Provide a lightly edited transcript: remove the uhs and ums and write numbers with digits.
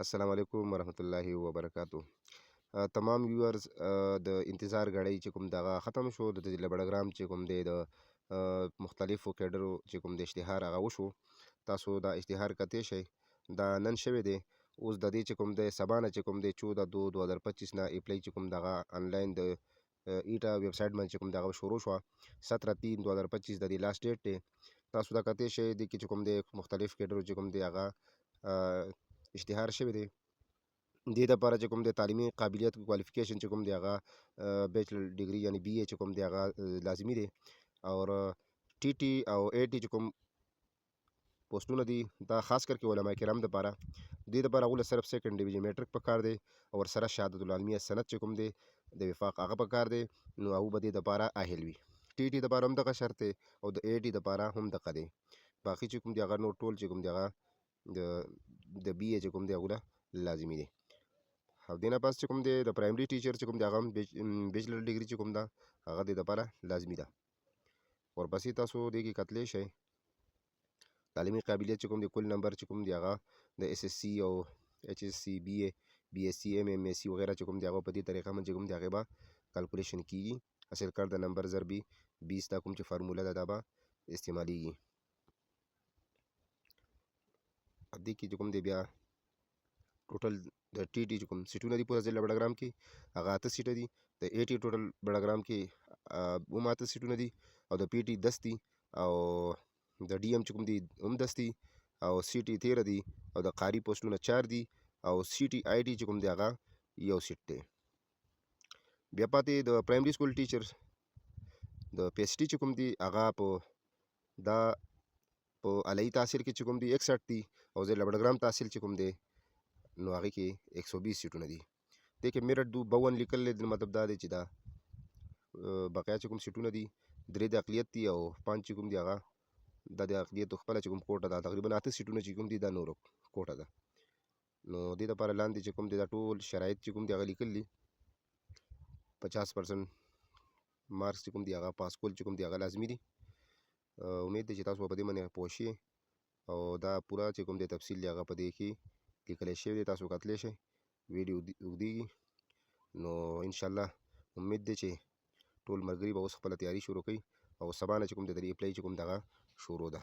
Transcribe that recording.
السلام علیکم ورحمت الله وبرکاتو. تمام ویورز د انتظار غړی چې کوم دغه ختم شو د ضلع بډګرام چې کوم دی د مختلفو کیډرو چې کوم د اشتهار هغه وشو. تاسو دا اشتهار کتئ شئ، دا نن شوی دی. اوس د دې چې کوم دی سبا نه چې کوم دی 14/2/2025 نه اپلای چې کوم دغه آنلاین د ایټا ویب سایټ باندې چې کوم دغه شروع شو 17/3/2025 د دې لاست ډیټ دی. تاسو دا کتئ شئ د کې چې کوم دی مختلف کیډرو چې کوم دی هغه اشتهار شوی دی. دې دپاره چې کوم دی تعلیمي قابلیت کوالیفیکیشن چې کوم دی هغه بیچلر ډیګري یعنی بي اے چې کوم دی هغه لازمي دی. او ټي ټي او اے ټي چې کوم پوسټونه دي دا خاص کر کې علما کرام دپاره. دې دپاره هغوی له صرف سیکنډ ډیویژن میټرک پکار دی او ورسره شهادت العلمیه سند چې کوم دی د وفاق هغه پکار دی. نو هغوی به دې دپاره اهل وي. ټي ټي دپاره هم دغه شرط دی او د اے ټي دپاره هم دغه دی. باقي چې کوم دی هغه نور ټول چې کوم دی هغه د بي اے چې کوم دی هغوی له لازمي دی. او دې نه پس چې کوم دی د پرایمري ټیچر چې کوم دی هغه هم بیچلر ډیګري چې کوم ده هغه دې دپاره لازمي ده. ورپسې تاسو دې کې کتلی شئ تعلیمي قابلیت چې کوم دی کل نمبر چې کوم دی هغه د ایس ایس سی او ایچ ایس سی بي اے بي ایس سی ایم ایم ایس سی وغیرہ چې کوم دی هغه په دې طریقه باندې چې کوم دی هغې به کلکولیشن کیږي. حاصل کر د نمبر ضربي 20 دا کوم چې فارموله ده دا به استعمالیږي. دې کې چې کوم دی بیا ټوټل د ټي ټي چې کوم سیټونه دي پوره ضلع بډګرام کې هغه 8 سیټه دي. د اے ټي ټوټل بډګرام کې هم 8 سیټونه دي او د پی ټي 10 دي او د ډي ایم چې کوم دي هم 10 دي او سی ټي 13 دي او د قاري پوسټونه 4 دي او سی ټي آی ټي چې کوم دی هغه یو سیټ دی. بیا پاتې د پرایمري سکول ټیچر د پی ایچ ټي چې کوم دی هغه په دا په علایي تحصیل کې چې کوم دی 61 دي او ضلع بډګرام تحصیل چې کوم دی نو هغې کې 120 سیټونه دي. دې کې میرټ 52 لیکل دی، مطلب دا دی چې دا بقیه چې کوم سیټونه دي 3 د اقلیت دي او 5 چې کوم دی هغه دا د اقلیتو خپله چې کوم کوټه ده تقریبا 8 سیټونه چې کوم دي دا نورو کوټه ده. نو دې دپاره لاندې چې کوم دی دا ټول شرایط چې کوم دی هغه لیکل دي. 50% مارکس چې کوم دی هغه پاس کول چې کوم دی هغه لازمي دي. امید دی چې تاسو په دې باندې پوه شئ او دا پوره چې کوم دی تفصیل دی هغه په دې کې لیکلی شوی دی. تاسو کتلی شئ ویډیو اوږدیږي نو انشاءالله امید دی چې ټول ملګري به اوس خپله تیاري شروع کوي او سبا نه چې کوم دی د اپلای چې کوم دغه شروع ده.